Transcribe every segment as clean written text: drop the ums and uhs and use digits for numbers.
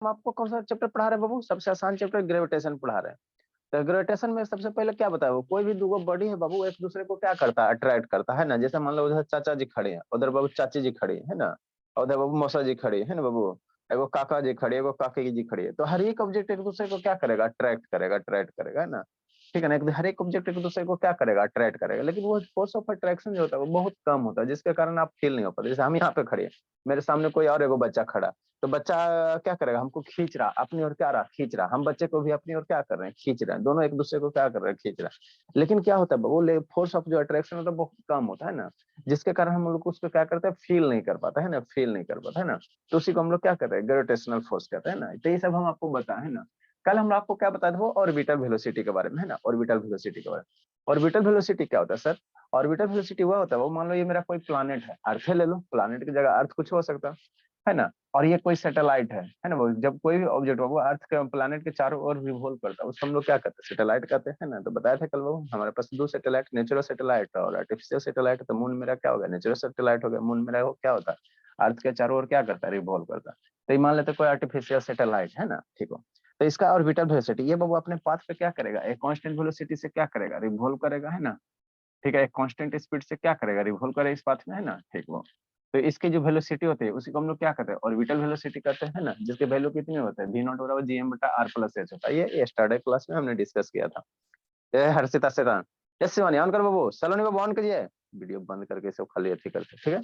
हम आपको कौन सा चैप्टर पढ़ा रहे हैं बाबू? सबसे आसान चैप्टर ग्रेविटेशन पढ़ा रहे हैं। तो ग्रेविटेशन में सबसे पहले क्या बताया वो, कोई भी दो बॉडी है बाबू एक दूसरे को क्या करता है, अट्रैक्ट करता है ना। जैसे मान लो उधर चाचा जी खड़े हैं, उधर बाबू चाची जी खड़ी है ना, और उधर बाबू मौसा जी खड़ी है ना बाबू, एगो काका जी खड़ी है, एगो काकी जी खड़ी है। तो हर एक ऑब्जेक्ट एक दूसरे को क्या करेगा, अट्रैक्ट करेगा, है ना। ठीक है ना, हर एक ऑब्जेक्ट एक दूसरे को क्या करेगा, अट्रैक्ट करेगा। लेकिन वो फोर्स ऑफ अट्रैक्शन जो होता है वो बहुत कम होता है, जिसके कारण आप फील नहीं हो पाते। जैसे हम यहाँ पे खड़े हैं, मेरे सामने कोई और एगो बच्चा खड़ा, तो बच्चा क्या करेगा, हमको खींच रहा, अपनी ओर क्या रहा, खींच रहा। हम बच्चे को भी अपनी ओर क्या कर रहे हैं, खींच रहे हैं। दोनों एक दूसरे को क्या कर रहे हैं, खींच रहा है। लेकिन क्या होता है वो फोर्स ऑफ जो अट्रैक्शन होता है बहुत कम होता है ना, जिसके कारण हम लोग उसको क्या करते हैं, फील नहीं कर पाता है ना, फील नहीं कर पाता है ना। तो उसी को हम लोग क्या कर रहे हैं, ग्रेविटेशनल फोर्स कहते हैं ना। तो ये सब हम आपको बताए है ना। कल हम आपको क्या बताए थे वो ऑर्बिटल वेलोसिटी के बारे में, है ना, ऑर्बिटल वेलोसिटी के बारे में। ऑर्बिटल वेलोसिटी क्या होता है सर? ऑर्बिटल वेलोसिटी हुआ होता है, वो मान लो ये मेरा कोई प्लैनेट है, अर्थ ले लो, प्लैनेट की जगह अर्थ कुछ हो सकता है ना। और ये कोई सैटेलाइट है ना। वो जब कोई भी ऑब्जेक्ट हो वो अर्थ के प्लैनेट के चारों ओर रिवॉल्व करता है, उसको हम लोग क्या कहते हैं, सैटेलाइट कहते हैं ना। तो बताया था कल वो हमारे पास दो सैटेलाइट, नेचुरल सैटेलाइट और आर्टिफिशियल सैटेलाइट। तो मून मेरा क्या हो गया, नेचुरल सैटेलाइट हो गया। मून मेरा वो क्या होता है, अर्थ के चारों ओर क्या करता है, रिवॉल्व करता है। तो ये मान लेते कोई आर्टिफिशियल सैटेलाइट है ना, ठीक हो। तो इसका ऑर्बिटल वेलोसिटी ये बाबू अपने पाथ पे क्या करेगा, एक कांस्टेंट वेलोसिटी से क्या करेगा, रिवॉल्व करेगा, है ना। ठीक है, एक कांस्टेंट स्पीड से क्या करेगा, रिवॉल्व करेगा इस पाथ में, है ना, ठीक वो। तो इसकी जो वेलोसिटी होती है उसी को हम लोग क्या कहते हैं, ऑर्बिटल वेलोसिटी कहते हैं ना, जिसके वैल्यू कितनी होता है, v0 बराबर gm बटा r प्लस h होता है। ये यस्टरडे क्लास में हमने डिस्कस किया था। ये हर्षिता सेतान, यस शिवानी ऑन कर बाबू, सलोनी बाबू ऑन करिए, वीडियो बंद करके सब खाली अच्छी करते, ठीक है।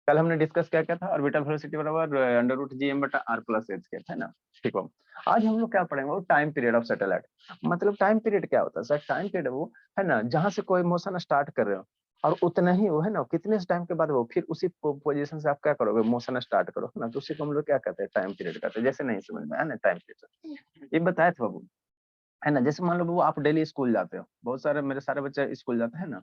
कल हमने डिस्कस क्या किया था, ऑर्बिटल वेलोसिटी बराबर अंडर रूट जीएम बटा आर प्लस एच के, है ना, ठीक हो। आज हम लोग क्या पढ़ेंगे, वो टाइम पीरियड ऑफ सैटेलाइट। मतलब टाइम पीरियड क्या होता है सर, टाइम पीरियड वो है ना, जहां से कोई मोशन स्टार्ट कर रहे हो और उतना ही वो है ना, कितने टाइम के बाद वो फिर उसी पोजीशन से आप क्या करोगे, मोशन स्टार्ट करो, है ना। तो उसी को हम लोग क्या कहते हैं, टाइम पीरियड कहते हैं। जैसे नहीं समझ में आया ना, टाइम पीरियड ये बताया था बाबू, है ना। जैसे मान लो बाबू आप डेली स्कूल जाते हो, बहुत सारे मेरे सारे बच्चे स्कूल जाते हैं ना।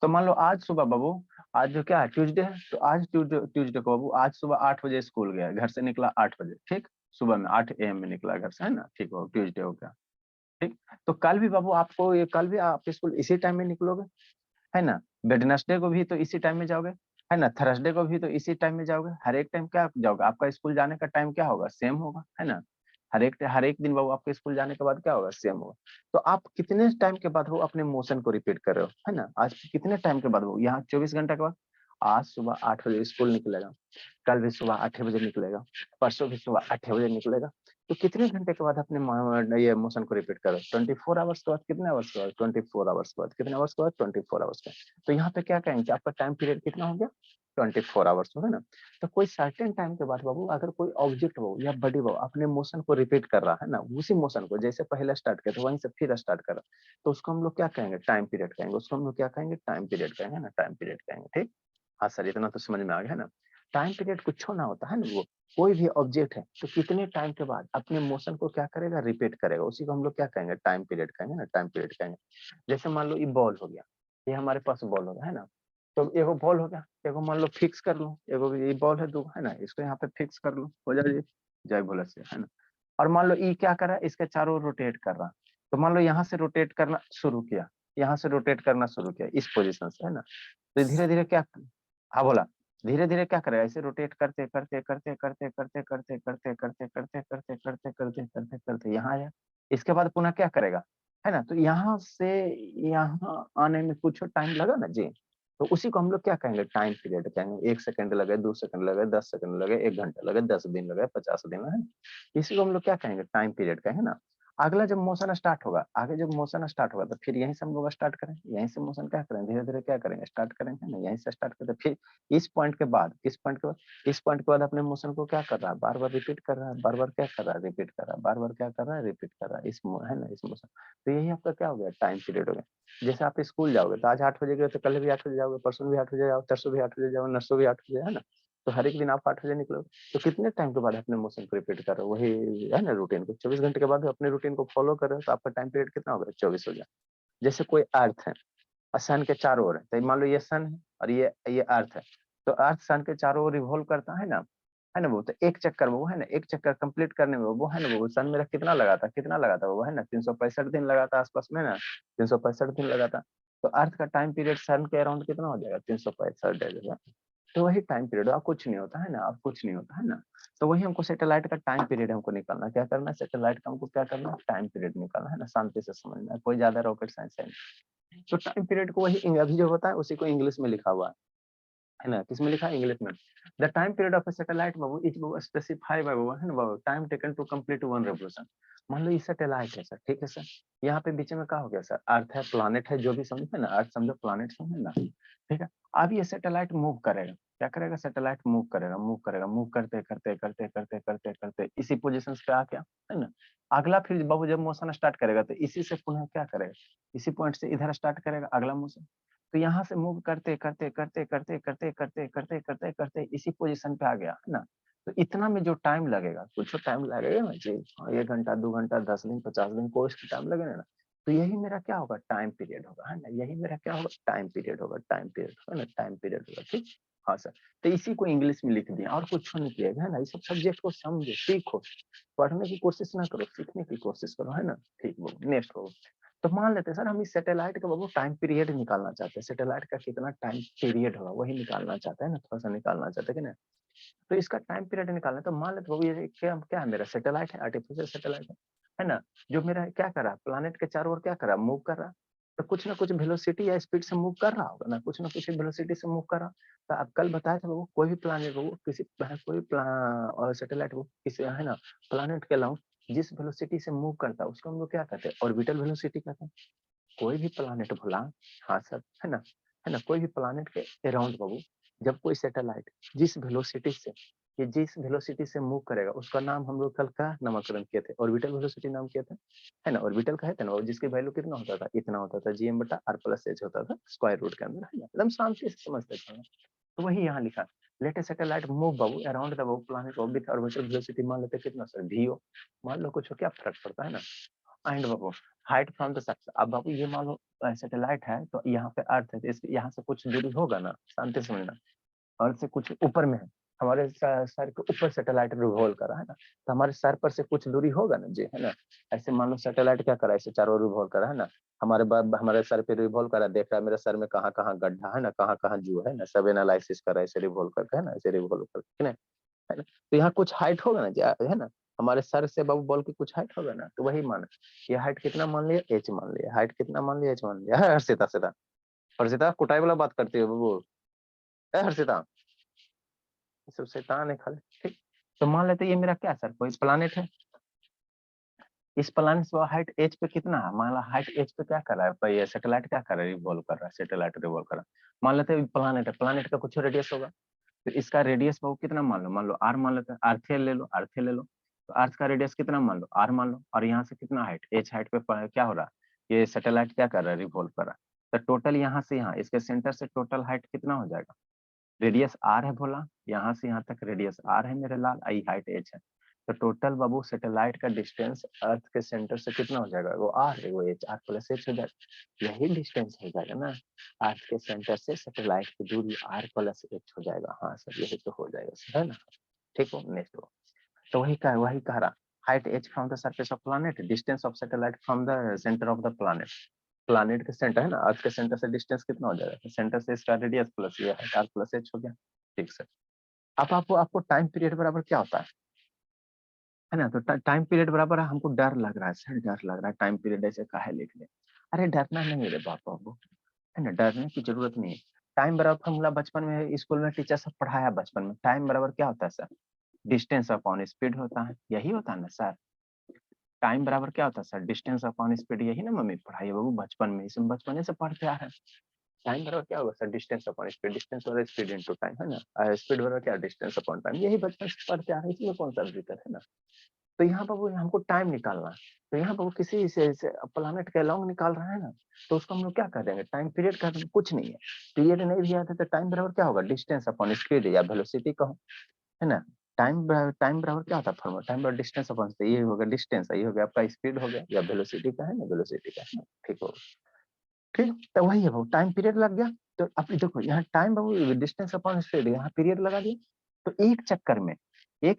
तो मान लो आज सुबह बाबू, आज जो क्या है, ट्यूसडे है, तो आज ट्यूसडे को बाबू आज सुबह 8 बजे स्कूल गया, घर से निकला 8 बजे, ठीक, सुबह में 8 AM में निकला घर से, है ना, ठीक हो, ट्यूसडे हो गया, ठीक। तो कल भी बाबू आपको ये कल भी आप स्कूल इसी टाइम में निकलोगे, है ना। वेडनेसडे को भी तो इसी टाइम में जाओगे, है ना। थर्सडे को भी तो इसी टाइम में जाओगे, हर एक टाइम क्या जाओगे, आपका स्कूल जाने का टाइम क्या होगा, सेम होगा, है ना। हर एक दिन बाबू आपके स्कूल जाने के बाद क्या होगा, सेम होगा। तो आप कितने टाइम के बाद वो अपने मोशन को रिपीट कर रहे हो, है ना। आज कितने टाइम के बाद वो, यहाँ 24 घंटे के बाद। आज सुबह 8 बजे स्कूल निकलेगा, कल भी सुबह 8 बजे निकलेगा, परसों भी सुबह 8 बजे निकलेगा। तो कितने घंटे के बाद अपने ये मोशन को रिपीट करो, 24 आवर्स के बाद, कितने आवर्स के बाद, 24 आवर्स के बाद, कितने आवर्स के बाद, 24 आवर्स के। तो यहाँ पे क्या कहेंगे, आपका टाइम पीरियड कितना हो गया, 24 आवर्स हो, है ना। तो कोई सर्टेन टाइम के बाद बाबू अगर कोई ऑब्जेक्ट हो या बॉडी हो अपने मोशन को रिपीट कर रहा है ना, उसी मोशन को जैसे पहले स्टार्ट किया तो वहीं से फिर स्टार्ट कर रहा, तो उसको हम लोग क्या कहेंगे, टाइम पीरियड कहेंगे। उसको हम लोग क्या कहेंगे, टाइम पीरियड कहेंगे ना, टाइम पीरियड कहेंगे, ठीक। हाँ सर, इतना तो समझ में आ गया, है ना। टाइम पीरियड कुछ ना होता है ना, वो कोई भी ऑब्जेक्ट है तो कितने टाइम के बाद अपने मोशन को क्या करेगा, रिपीट करेगा, उसी को हम लोग क्या कहेंगे, टाइम पीरियड कहेंगे ना, टाइम पीरियड कहेंगे। जैसे मान लो ये बॉल हो गया, ये हमारे पास बॉल होगा, है ना। तो एगो बॉल हो गया, एगो मान लो फिक्स कर लो, एगो ये बॉल है दो, है ना, इसको यहाँ पे फिक्स कर लो, हो जाए जय भोले से, है ना। और मान लो ये क्या कर रहा है, इसके चारों रोटेट कर रहा, तो मान लो यहाँ से रोटेट करना शुरू किया, यहाँ से रोटेट करना शुरू किया इस पोजीशन से, है ना। तो धीरे धीरे क्या, हाँ बोला, धीरे धीरे क्या करेगा, ऐसे रोटेट करते करते करते करते करते करते करते करते करते करते करते करते करते करते यहाँ आया। इसके बाद पुनः क्या करेगा, है ना। तो यहाँ से यहाँ आने में कुछ टाइम लगा ना जी, तो उसी को हम लोग क्या कहेंगे, टाइम पीरियड कहेंगे। 1 सेकंड लगे, 2 सेकंड लगे, 10 सेकंड लगे, 1 घंटा लगे, 10 दिन लगे, 50 दिन है, इसी को हम लोग क्या कहेंगे, टाइम पीरियड कहेंगे ना। अगला जब मोशन स्टार्ट होगा, आगे जब मोशन स्टार्ट होगा तो फिर यहीं से हम लोग स्टार्ट करें, यहीं से मोशन क्या करें, धीरे धीरे क्या करेंगे, स्टार्ट करेंगे ना, यहीं से स्टार्ट करते फिर इस पॉइंट के बाद, इस पॉइंट के बाद, इस पॉइंट के बाद अपने मोशन को क्या कर रहा है, बार बार रिपीट कर रहा है, बार बार क्या कर रहा है, रिपीट कर रहा है, बार बार क्या कर रहा है, रिपीट कर रहा है, है ना, इस मोशन। तो यही आपका क्या हो गया, टाइम पीरियड हो गया। जैसे आप स्कूल जाओगे तो आज 8 बजे गए तो कल भी 8 बजे जाओगे, परसों भी 8 बजे जाओ, तरसों भी 8 बजे जाओ, नरसों भी 8 बजे, है ना। तो हर एक दिन आप 8 बजे निकलोगे, तो कितने टाइम के बाद अपने मोशन को रिपीट कर रहे हो, वही है ना रूटीन को, 24 घंटे के बाद अपने रूटीन को फॉलो कर रहे हो, तो आपका टाइम पीरियड कितना होगा, 24 हो गया। जैसे कोई अर्थ है और सन के चारों ओर है, तो मान लो ये सन है और ये अर्थ है, तो अर्थ सन के चारों ओर रिवॉल्व करता है ना वो। तो एक चक्कर वो है ना, एक चक्कर कंप्लीट करने में वो है ना, वो सन मेरा कितना लगाता वो, है ना, 365 दिन लगाता आसपास में ना, 365 दिन लगाता। तो अर्थ का टाइम पीरियड सन के अराउंड कितना हो जाएगा, 365 डेज। तो वही टाइम पीरियड अब कुछ नहीं होता है ना, अब कुछ नहीं होता है ना। तो वही हमको सैटेलाइट का टाइम पीरियड हमको निकालना, क्या करना है सैटेलाइट का हमको क्या करना है, टाइम पीरियड निकालना है ना, शांति से समझना है, कोई ज्यादा रॉकेट साइंस है नहीं। तो टाइम पीरियड को वही अभी जो होता है उसी को इंग्लिश में लिखा हुआ है ना, किसमें लिखा है इंग्लिश में। The time period of a satellite बाबू इज बाबू स्पेसिफाई बाय बाबू है ना बाबू, time taken to complete one revolution. मान लो ये सैटेलाइट है सर, ठीक है सर, यहाँ पे बीच में क्या हो गया सर, अर्थ है, प्लानेट है, जो भी समझे ना, अर्थ समझो प्लानेट समझे ना, ठीक है। अब ये सैटेलाइट मूव करेगा, क्या करेगा सैटेलाइट मूव करेगा, मूव करेगा, मूव करते करते करते करते करते करते इसी पोजीशन पे आ गया है ना। अगला फिर बाबू जब मोशन स्टार्ट करेगा तो इसी से पुनः क्या करेगा, इसी पॉइंट से इधर स्टार्ट करेगा अगला मोशन। तो यहाँ से मूव करते करते करते करते करते करते करते करते करते इसी पोजीशन पे आ गया है ना। तो इतना में जो टाइम लगेगा, कुछ टाइम लगेगा ना जी, 1 घंटा 2 घंटा 10 दिन 50 दिन कोई टाइम लगेगा ना। तो यही मेरा क्या होगा, टाइम पीरियड होगा है ना, यही मेरा क्या होगा, टाइम पीरियड होगा, टाइम पीरियड है ना, टाइम पीरियड होगा, ठीक। हाँ सर, तो इसी को इंग्लिश में लिख दिया और कुछ नहीं किया है ना। ये सब सब्जेक्ट को समझो, सीखो, पढ़ने की कोशिश ना करो, सीखने की कोशिश करो है ना। ठीक, वो नेक्स्ट हो। तो मान लेते हैं सर हम इस सैटेलाइट का बाबू टाइम पीरियड निकालना चाहते हैं, सैटेलाइट का कितना टाइम पीरियड होगा वही निकालना चाहते हैं ना, थोड़ा सा निकालना चाहते हैं कि ना। तो इसका टाइम पीरियड निकालना है, तो मान लेते बाबू ये क्या क्या है, मेरा सैटेलाइट है, आर्टिफिशियल सैटेलाइट है ना, जो मेरा क्या कर रहा है, प्लानेट के चारों ओर क्या कर रहा है, मूव कर रहा है। तो कुछ ना कुछ वेलोसिटी या स्पीड से मूव कर रहा होगा ना, कुछ ना कुछ वेलोसिटी से मूव कर रहा। तो आप कल बताया था बाबू, कोई भी प्लानेट बाबू किसी कोई और सैटेलाइट वो किसी है ना प्लानेट के अलाउंड जिस वेलोसिटी से मूव करता है उसको हम लोग क्या कहते हैं, ऑर्बिटल वेलोसिटी कहते हैं। कोई भी प्लानेट बोला, हाँ सर, है ना, कोई भी प्लानेट के अराउंड बाबू जब कोई सैटेलाइट जिस वेलोसिटी से ये जिस वेलोसिटी से मूव करेगा उसका नाम हम लोग कल का नामकरण किए थे, ऑर्बिटल वेलोसिटी नाम किए थे है ना, ऑर्बिटल का है ना, और जिसकी वैल्यू कितना होता था, इतना होता था, जीएम बटा आर प्लस एच होता था स्क्वायर रूट के अंदर है ना, एकदम शांति से समझते थे। तो वही यहाँ लिखा, लेट ए सैटेलाइट मूव बाबू अराउंड द बाबू प्लैनेट विद ऑर्बिटल वेलोसिटी, मान लेते कितना सर, वीओ, मान लो कुछ क्या फर्क पड़ता है ना। And Babu height from the surface, अब बाबू ये मान लो सैटेलाइट है तो यहाँ पे अर्थ है, तो इसके यहाँ से कुछ दूरी होगा ना, शांति से समझना, अर्थ से कुछ ऊपर में है, हमारे सर के ऊपर सैटेलाइट रिवॉल्व कर रहा है ना, तो हमारे सर पर से कुछ दूरी होगा ना जी, है ना। ऐसे मान लो सैटेलाइट क्या कर रहा है, ऐसे चारों रिवॉल्व कर रहा है ना, हमारे बाद हमारे सर पे रिवॉल्व कर रहा है, देख रहा है मेरे सर में कहाँ कहाँ गड्ढा है ना, कहाँ कहाँ जो है ना, सब एनालिसिस कर रहा है, ऐसे रिवॉल्व करके है ना, ऐसे रिवॉल्व करके है ना। तो यहाँ कुछ हाइट होगा ना जी, है ना, हमारे सर से बाबू बॉल की कुछ हाइट होगा ना, तो वही मान, ये हाइट कितना मान लिया, एच मान लिया, हाइट कितना मान लिया, एच मान लिया है। हर्षिता सीधा, हर्षिता कुटाई वाला बात करती है बाबू, है हर्षिता, ये सब शैतान है खाली, ठीक। तो मान लेते ये मेरा क्या सर, कोई प्लानेट है, इस प्लानेट से हाइट एच पे कितना है, मान लो हाइट एच पे क्या कर रहा है, ये सैटेलाइट क्या कर रहा है, रिवॉल्व कर रहा है, सैटेलाइट रिवॉल्व कर रहा है। मान लेते प्लानेट है, प्लानेट का कुछ रेडियस होगा, तो इसका रेडियस वो कितना मान लो आर मान लेते हैं, आर्थे ले लो, आर्थे ले लो, तो अर्थ का रेडियस कितना मान लो, आर मान लो, और यहाँ से कितना हाइट, एच हाइट पे क्या हो रहा है, ये सैटेलाइट क्या कर रहा है, रिवॉल्व कर रहा है। तो टोटल यहाँ से यहाँ इसके सेंटर से टोटल हाइट कितना हो जाएगा, रेडियस आर है बोला, यहाँ से यहाँ तक रेडियस आर है मेरे लाल, आई हाइट एच है। तो टोटल बाबू सैटेलाइट का डिस्टेंस अर्थ के सेंटर से कितना हो जाएगा, वो आर है, वो एच, आर प्लस एच हो जाएगा, यही डिस्टेंस हो जाएगा ना, अर्थ के सेंटर से सैटेलाइट की दूरी आर प्लस एच हो जाएगा। हाँ सर यही तो हो जाएगा सर, है ना। ठीक हो, नेक्स्ट हो। तो वही कह रहा, height H from the surface of planet, distance of satellite from the centre of the planet, planet के सेंटर है ना, अर्थ के सेंटर से डिस्टेंस कितना हो जाएगा, तो सेंटर से इसका रेडियस प्लस ये है आर प्लस एच हो गया। ठीक सर, अब आपको टाइम पीरियड बराबर क्या होता है ना, तो टाइम पीरियड बराबर है, हमको डर लग रहा है सर, डर लग रहा है, टाइम पीरियड ऐसे काहे लिख ले, अरे डरना नहीं रे बाबा, है ना, डरने की जरूरत नहीं है। टाइम बराबर फॉर्मूला बचपन में स्कूल में टीचर सब पढ़ाया बचपन में, टाइम बराबर क्या होता है सर, डिस्टेंस अपॉन स्पीड होता है, यही होता है ना सर। टाइम बराबर क्या होता है सर, डिस्टेंस अपॉन स्पीड, यही ना मम्मी पढ़ाई है बाबू बचपन में, इसमें बचपन से पढ़ते आ रहे हैं। टाइम बराबर क्या होगा sir, distance upon speed, distance बराबर स्पीड इनटू टाइम है ना, स्पीड बराबर क्या, डिस्टेंस अपॉन टाइम, यही बचपन से पढ़ते आ रहे हैं, इसमें कौन सा दिक्कत है ना। तो यहाँ पर वो हमको टाइम निकालना है, तो यहाँ पर वो किसी से प्लानेट के अलोंग निकाल रहा है ना, तो उसको हम लोग क्या कर देंगे, टाइम पीरियड कर देंगे, कुछ नहीं है, पीरियड नहीं भी आता तो टाइम बराबर क्या होगा, डिस्टेंस अपॉन स्पीड या वेलोसिटी कहो, है ना। टाइम बराबर क्या होता है फॉर्मूला, टाइम बराबर डिस्टेंस अपॉन, ये हो गया डिस्टेंस, ये हो गया आपका स्पीड हो गया, या वेलोसिटी का है ना, वेलोसिटी का है ना, ठीक हो। ठीक, तो वही है वो टाइम पीरियड लग गया। तो अब देखो यहाँ टाइम बाबू डिस्टेंस अपॉन स्पीड, यहाँ पीरियड लगा दिया, तो एक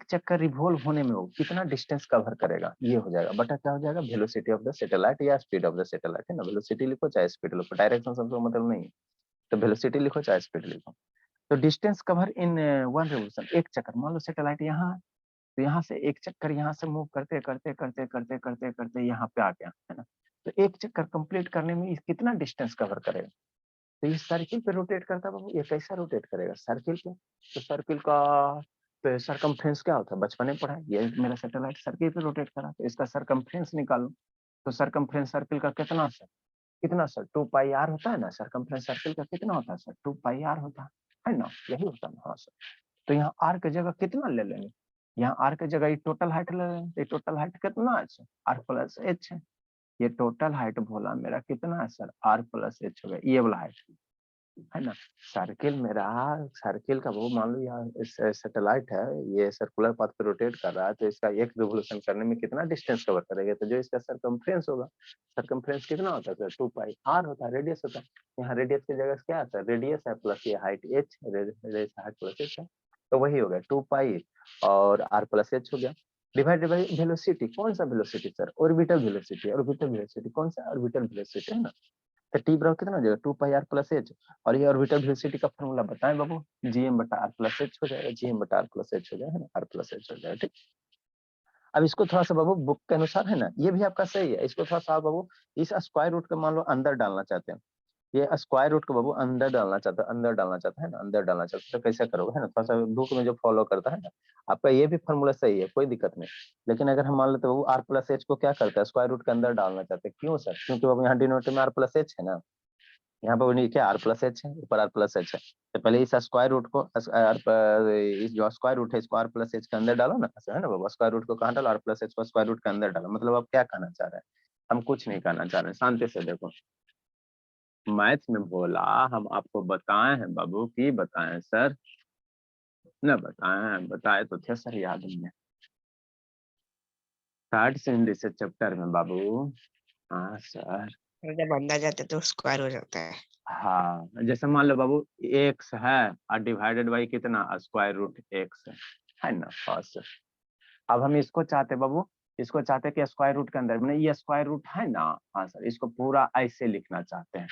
चक्कर रिवॉल्व होने में वो कितना डिस्टेंस कवर करेगा, ये हो जाएगा बटा क्या हो जाएगा, वेलोसिटी ऑफ द सैटेलाइट या स्पीड ऑफ द सैटेलाइट, है ना, वेलोसिटी लिखो चाहे स्पीड लिखो, डायरेक्शन समझो मतलब नहीं है, तो वेलोसिटी लिखो चाहे स्पीड लिखो। तो डिस्टेंस कवर इन 1 रिवोल्यूशन, एक चक्कर। मान लो सैटेलाइट यहाँ, तो यहाँ से एक चक्कर यहाँ से मूव करते करते करते करते करते करते यहाँ पे आ गया, है ना। तो एक चक्कर कंप्लीट करने में कितना डिस्टेंस कवर करेगा। तो ये सर्किल पे रोटेट करता है बाबू। ये कैसा रोटेट करेगा, सर्किल पे। तो सर्किल का सरकमफ्रेंस क्या होता है, बचपन में पढ़ा है। ये मेरा सैटेलाइट सर्किल पे रोटेट करा, तो इसका सरकमफ्रेंस निकालो। तो सरकमफ्रेंस सर्किल का कितना सर 2 पाई आर होता है ना। सरकमफ्रेंस सर्किल का कितना होता है सर, 2 पाई आर होता है ना, यही होता है ना। हाँ सर। तो यहाँ आर की जगह कितना ले लेंगे, यहाँ आर की जगह ये टोटल हाइट ले लेंगे। ये टोटल हाइट कितना है सर, आर प्लस एच है। ये टोटल हाइट बोला मेरा कितना है सर, आर प्लस एच हो गया, ये वाला हाइट है ना। सर्किल मेरा, सर्किल का वो मान लो यहाँ सैटेलाइट है, ये सर्कुलर पाथ पे रोटेट कर रहा है, तो इसका एक रिवोल्यूशन करने में कितना डिस्टेंस कवर करेगा। तो जो इसका सरकमफ्रेंस होगा, सरकमफ्रेंस कितना होता है सर, 2 पाई आर होता है, रेडियस होता है। यहाँ रेडियस की जगह क्या आता है, रेडियस है प्लस ये height H, radius height plus H है, तो वही हो गया 2 पाई और आर प्लस एच हो गया। डिवाइडेड बाई वेलोसिटी, कौन सा velocity sir, orbital velocity. Orbital velocity कौन सा, ऑर्बिटल वेलोसिटी है ना। तो टी बराबर कितना हो जाएगा, 2 पाई आर प्लस एच। और ये ऑर्बिटल वेलोसिटी का फॉर्मूला बताएं बाबू, जीएम बटा आर प्लस एच हो जाएगा, जीएम बटा आर प्लस एच हो जाएगा, आर प्लस एच हो जाएगा, ठीक। अब इसको थोड़ा सा बाबू बुक के अनुसार, है ना, ये भी आपका सही है। इसको थोड़ा सा बाबू इस स्क्वायर रूट को मान लो अंदर डालना चाहते हैं, ये स्क्वायर रूट को बाबू अंदर डालना चाहता है, अंदर डालना चाहता है ना, अंदर डालना चाहता है, तो कैसे करोगे, है ना। थोड़ा सा बुक में जो फॉलो करता है ना, आपका ये भी फॉर्मूला सही है, कोई दिक्कत नहीं। लेकिन अगर हम मान लेते बाबू आर प्लस एच को क्या करता है, स्क्वायर रूट के अंदर डालना चाहते हैं, क्यों सर, क्योंकि बाबू यहाँ डिनोमिनेटर में आर प्लस एच है ना, यहाँ पर क्या आर प्लस एच है, ऊपर आर प्लस एच है। तो पहले इस स्क्वायर रूट को इस जो स्क्वायर रूट है इसको आर प्लस एच के अंदर डालो ना, है ना बाबा। स्क्वायर रूट को कहाँ डालो, आर प्लस एच को स्क्वायर रूट के अंदर डालो। मतलब आप क्या कहना चाह रहे हैं, हम कुछ नहीं कहना चाह रहे हैं, शांति से देखो। मैथ में बोला हम आपको बताए हैं बाबू की बताएं सर, न बताए हैं, बताए तो थे सर, याद नहीं है। थर्ड सिंडिकेट चैप्टर में बाबू। हाँ सर। जब अंदर जाते तो स्क्वायर हो जाता है। हाँ, जैसे मान लो बाबू एक्स है और डिवाइडेड बाई कितना, स्क्वायर रूट एक्स है ना। हाँ सर। अब हम इसको चाहते बाबू, इसको चाहते कि स्क्वायर रूट के अंदर, ये स्क्वायर रूट है ना। हाँ सर, इसको पूरा ऐसे लिखना चाहते हैं,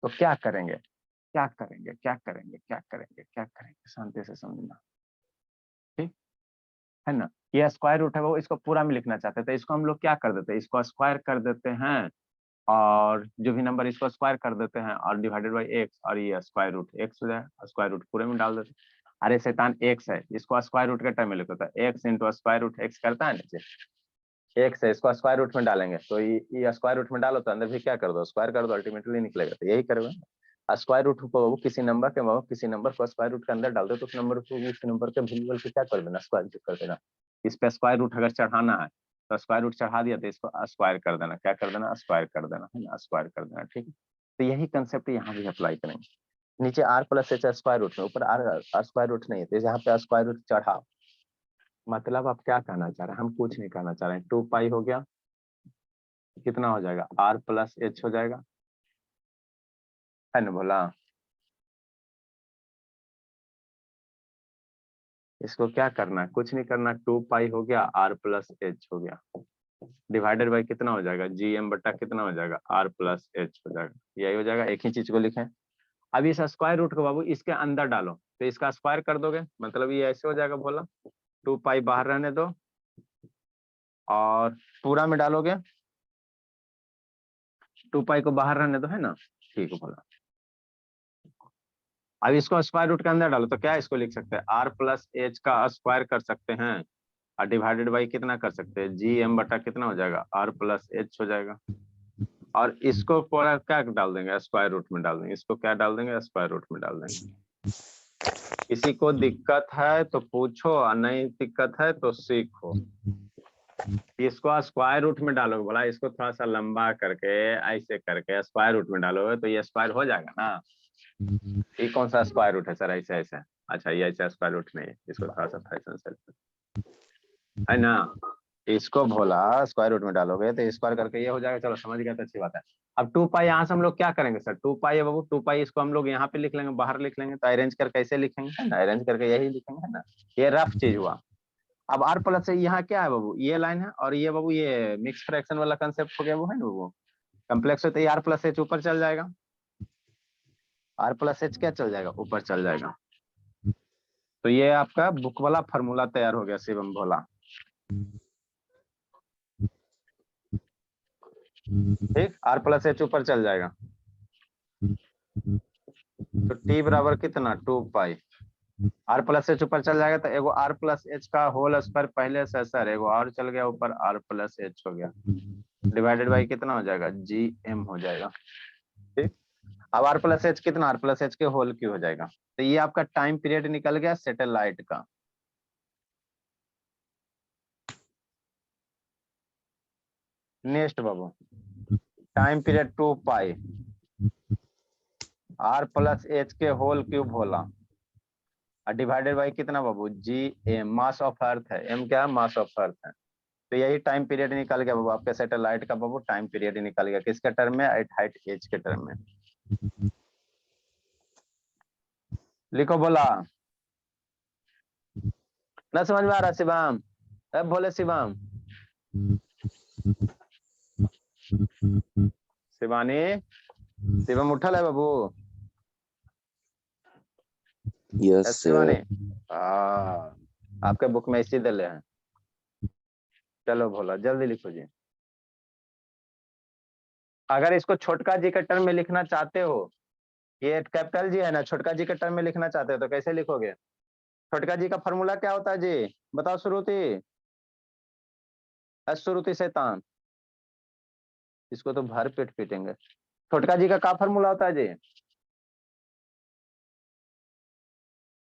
तो क्या करेंगे, क्या करेंगे, क्या करेंगे, क्या करेंगे, क्या करेंगे, शांति से समझना, ठीक है ना। ये स्क्वायर रूट है वो, इसको पूरा में लिखना चाहते थे, इसको हम लोग क्या कर देते हैं, इसको स्क्वायर कर देते हैं, और जो भी नंबर इसको स्क्वायर कर देते हैं और डिवाइडेड बाई एक्स, और ये स्क्वायर रूट एक्स हो जाए, स्क्वायर रूट पूरे में डाल देते। अरे शैतान, एक्स है, इसको स्क्वायर रूट के टर्म में लिखता है, X into square root X करता है नीचे, एक्स है, इसको स्क्वायर रूट में डालेंगे, तो ये स्क्वायर रूट में डालो तो अंदर भी क्या कर दो, स्क्वायर कर दो, अल्टीमेटली निकलेगा, तो यही करोगे। स्क्वायर रूट को किसी नंबर को स्क्वायर रूट के अंदर डाल दो, तो उस नंबर के वेरिएबल को क्या कर देना, स्क्वायर कर देना। इस पे स्क्वायर रूट अगर चढ़ाना है तो स्क्वायर रूट चढ़ा दिया, तो इसको स्क्वायर कर देना, क्या कर देना, स्क्वायर कर देना, है ना, स्क्वायर कर देना, ठीक है। तो यही कंसेप्ट यहाँ भी अप्लाई करेंगे। नीचे R plus H square root में, ऊपर आर स्क्वायर रूट नहीं है, तो यहाँ पे स्क्वायर रूट चढ़ाओ। मतलब आप क्या कहना चाह रहे हैं, हम कुछ नहीं कहना चाह रहे हैं। 2 पाई हो गया, कितना हो जाएगा, आर प्लस एच हो जाएगा, है ना बोला। इसको क्या करना है, कुछ नहीं करना, 2 पाई हो गया, आर प्लस एच हो गया, डिवाइडेड बाई कितना हो जाएगा, जी एम बटा कितना हो जाएगा, आर प्लस एच हो जाएगा, यही हो जाएगा। एक ही चीज को लिखें। अब इस स्क्वायर रूट को बाबू इसके अंदर डालो, तो इसका स्क्वायर कर दोगे, मतलब ये ऐसे हो जाएगा बोला। 2 पाई बाहर रहने दो और पूरा में डालोगे, 2 पाई को बाहर रहने दो, है ना, ठीक है बोला। अब इसको स्क्वायर रूट के अंदर डालो, तो क्या इसको लिख सकते हैं, आर प्लस एच का स्क्वायर कर सकते हैं, और डिवाइडेड बाई कितना कर सकते हैं, जी एम बटा कितना हो जाएगा, आर प्लस एच हो जाएगा। और इसको पूरा क्या डाल देंगे, स्क्वायर रूट में डाल देंगे, इसको क्या डाल देंगे, स्क्वायर रूट में डाल देंगे। किसी को दिक्कत है तो पूछो, और नहीं दिक्कत है तो सीखो। इसको स्क्वायर रूट में डालोगे, बोला इसको थोड़ा सा लंबा करके ऐसे करके स्क्वायर रूट में डालोगे, तो ये स्क्वायर हो जाएगा ना। ये कौन सा स्क्वायर रूट है सर, ऐसे ऐसे, अच्छा ये ऐसा स्क्वायर रूट नहीं है, इसको थोड़ा सा फैशन से, है ना। इसको भोला स्क्वायर रूट में डालोगे तो स्क्वायर करके ये हो जाएगा, चलो समझ गया तो अच्छी बात है। अब 2 पाई यहाँ से हम लोग क्या करेंगे सर, 2 पाई है बाबू, 2 पाई इसको हम लोग यहाँ पे लिख लेंगे, बाहर लिख लेंगे, तो अरेंज करके कैसे लिखेंगे, है ना, अरेंज करके यही लिखेंगे, है ना। ये रफ चीज हुआ। अब आर प्लस से यहाँ क्या है बाबू, ये लाइन है, और ये बाबू ये मिक्स फ्रैक्शन वाला कंसेप्ट हो गया, वो है ना, वो कम्प्लेक्स है, तो आर प्लस एच ऊपर चल जाएगा, आर प्लस एच क्या चल जाएगा, ऊपर चल जाएगा। तो ये आपका बुक वाला फॉर्मूला तैयार हो गया शिवम भोला। ठीक, आर प्लस एच ऊपर चल जाएगा। तो टी बराबर कितना 2 पाई, आर प्लस एच ऊपर चल जाएगा, तो एगो आर प्लस एच का होल स्क्वायर पहले से सर एगो और चल गया ऊपर, आर प्लस एच हो गया, डिवाइडेड बाई कितना हो जाएगा, जी एम हो जाएगा। ठीक, अब आर प्लस एच कितना, आर प्लस एच के होल क्यू हो जाएगा। तो ये आपका टाइम पीरियड निकल गया सैटेलाइट का। नेक्स्ट बाबू, time period 2 pi, R plus H के होल क्यूब होला, डिवाइडेड बाई कितना बाबू, G M, mass of earth है, एम क्या है, मास ऑफ अर्थ है। तो यही टाइम पीरियड निकल गया बाबू आपके सैटेलाइट का बाबू, टाइम पीरियड निकल गया किसके टर्म में, एट हाइट एच के टर्म में। लिखो बोला, ना समझ में आ रहा शिवम, अब बोले शिवम, शिवानी, शिवम उठल है बाबू, यस शिवानी, सर। आपके बुक में इसी दले हैं। चलो भोला जल्दी लिखो जी। अगर इसको छोटका जी के टर्म में लिखना चाहते हो, ये कैपिटल जी है ना, छोटका जी के टर्म में लिखना चाहते हो तो कैसे लिखोगे, छोटका जी का फॉर्मूला क्या होता है जी, बताओ श्रुति, श्रुति शैतान, इसको तो भर पेट पीटेंगे। छोटका जी का क्या फॉर्मूला होता है जी,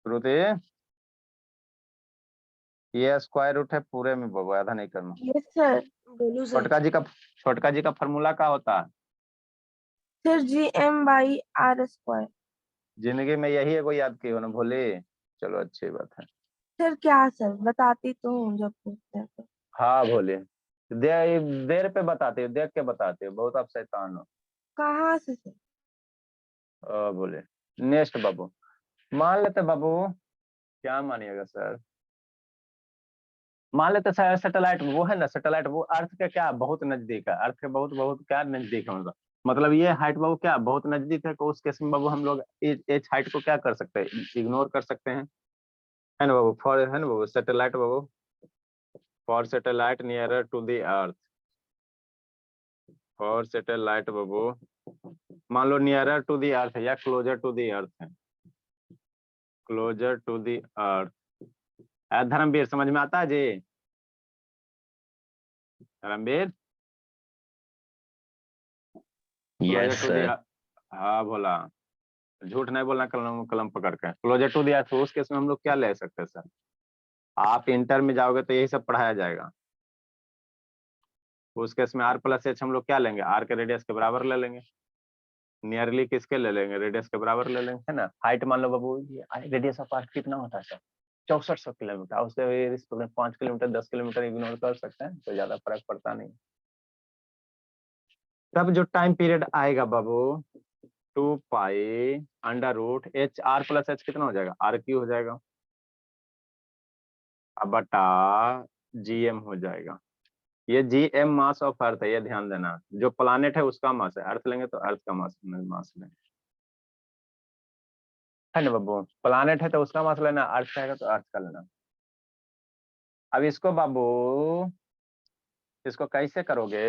श्रुति, ये स्क्वायर रूट है पूरे में बाबू, आधा नहीं करना। यस सर, बोलू सर। छोटका जी का फॉर्मूला क्या होता है, sir G M by R square. जिंदगी में यही है, कोई याद की हो ना भोले, चलो अच्छी बात है। सर क्या सर, बताती तो हूँ जब पूछते हैं तो। हाँ भोले, देर पे बताते हो, देख के बताते हो, बहुत आप शैतान हो। कहाँ से सर? बोले नेक्स्ट बाबू, मान लेते बाबू, क्या मानिएगा सर, मान लेते सर सैटेलाइट वो है ना, सैटेलाइट वो अर्थ के क्या बहुत नजदीक है, अर्थ के बहुत बहुत क्या नजदीक है, मतलब ये हाइट बाबू क्या बहुत नजदीक है, तो उस केस में बाबू हम लोग एच हाइट को क्या कर सकते हैं, इग्नोर कर सकते हैं, है ना बाबू, फॉर है ना बाबू सैटेलाइट बाबू, for satellite nearer to the earth, for satellite बाबू मान लो नियरर टू द अर्थ है या क्लोजर टू द अर्थ है, closer to the earth. Dharamvir समझ में आता है जी, धर्मवीर, यस सर। हाँ बोला, झूठ नहीं बोलना, कलम कलम पकड़ के, क्लोजर टू द अर्थ, उस केस में हम लोग क्या ले सकते हैं सर, आप इंटर में जाओगे तो यही सब पढ़ाया जाएगा, उस केस में आर प्लस एच हम लोग क्या लेंगे, आर के रेडियस के बराबर ले लेंगे, नियरली किसके ले लेंगे, रेडियस के बराबर ले लेंगे, है ना। हाइट मान लो बाबू, रेडियस ऑफ आर्क कितना होता है सर, 6400 किलोमीटर, उसके 5 किलोमीटर 10 किलोमीटर इग्नोर कर सकते हैं, तो ज्यादा फर्क पड़ता नहीं। तब जो टाइम पीरियड आएगा बाबू 2 pi under root H, R plus H कितना हो जाएगा, आर क्यू हो जाएगा, अब बटा जी एम हो जाएगा। ये G M mass of earth है, ये ध्यान देना, जो प्लानेट है उसका मास है, अर्थ लेंगे तो अर्थ का मास लेंगे, है ना बाबू, प्लानेट है तो उसका मास लेना, अर्थ का है तो अर्थ का लेना। अब इसको बाबू, इसको कैसे करोगे,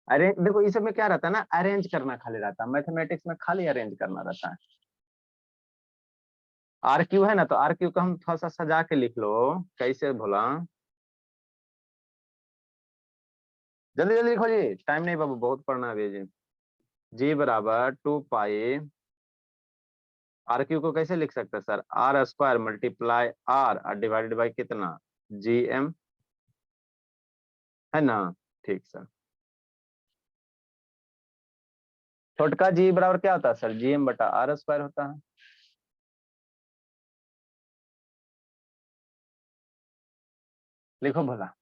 अरे देखो इस में क्या रहता है ना, अरेंज करना खाली रहता है, मैथमेटिक्स में खाली अरेंज करना रहता है। आर क्यू है ना, तो आर क्यू को हम थोड़ा सा सजा के लिख लो, कैसे भोला, जल्दी जल्दी लिखो जी, टाइम नहीं बाबू, बहुत पढ़ना है जी। जी बराबर 2 पाई, आर क्यू को कैसे लिख सकते हैं sir, R square multiply R divided by कितना, जी एम, है ना। ठीक सर, छोटका जी बराबर क्या होता है सर, जी एम बटा आर स्क्वायर होता है। लिखो भला,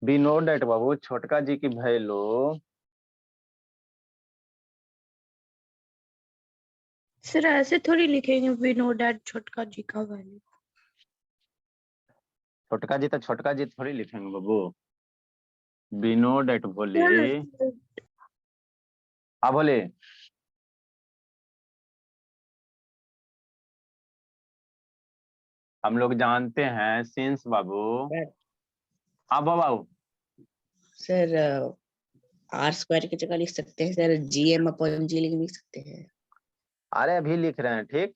बी नो डेट बाबू, छोटका जी की वैल्यू, सर ऐसे थोड़ी लिखेंगे, वी नो दैट छोटका जी का वैल्यू। छोटका जी तो छोटका जी थोड़ी लिखेंगे बाबू, बी नो डेट बोले, हाँ बोले। हम लोग जानते हैं सिंस बाबू। हाँ बाबू। सर आर स्क्वायर की जगह लिख सकते हैं सर GM/G लिख सकते हैं। अरे अभी लिख रहे हैं, ठीक।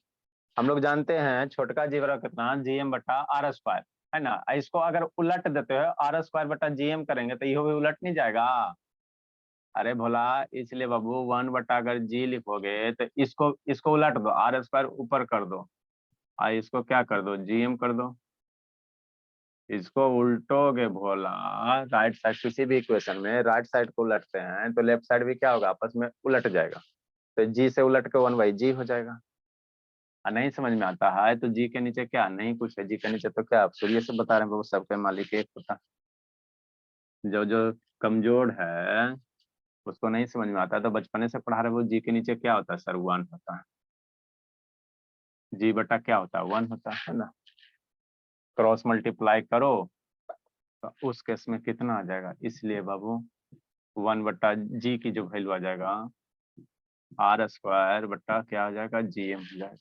हम लोग जानते हैं छोटका जी बराबर कितना, GM/R², है ना। इसको अगर उलट देते हो R²/GM करेंगे तो ये भी उलट नहीं जाएगा। अरे भोला, इसलिए बाबू 1 अगर G लिखोगे तो इसको उलट दो, R² ऊपर कर दो और इसको क्या कर दो, GM कर दो। इसको उल्टोगे भोला, राइट साइड किसी भी इक्वेशन में राइट साइड को उलटते हैं तो लेफ्ट साइड भी क्या होगा, आपस में उलट जाएगा। तो G से उलट के 1/G हो जाएगा। नहीं समझ में आता है तो G के नीचे क्या, नहीं कुछ है। G के नीचे तो क्या, आप सूर्य से बता रहे हैं, वो सबके मालिक एक होता। जो जो कमजोर है उसको नहीं समझ में आता तो बचपने से पढ़ा रहे, वो G के नीचे क्या होता है सर, 1 होता है। G बटा क्या होता है, 1 होता है ना। क्रॉस मल्टीप्लाई करो तो उस केस में कितना आ जाएगा, इसलिए बाबू 1/G की जो वैल्यू आ जाएगा R² क्या हो जाएगा, GM हो जाएगा,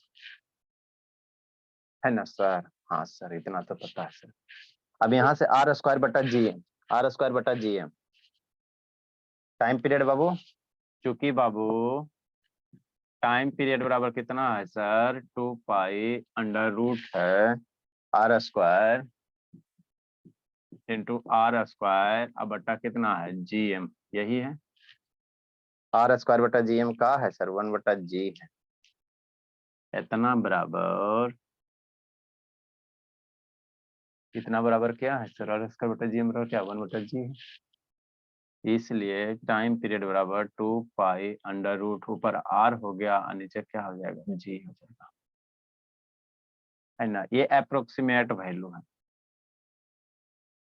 है ना सर। हाँ सर, इतना तो पता है सर। अब यहाँ से R²/GM टाइम पीरियड बाबू, चूंकि बाबू टाइम पीरियड बराबर कितना है सर, 2π√है R² इंटू R² अब बटा कितना है, GM, यही है। R²/GM का है सर 1/G है। इतना बराबर, इतना बराबर क्या है सर, R²/GM बराबर क्या, 1/G है। इसलिए टाइम पीरियड बराबर 2π√, ऊपर R हो गया और नीचे क्या हो जाएगा, G हो जाएगा, है ना। ये अप्रोक्सीमेट वैल्यू है।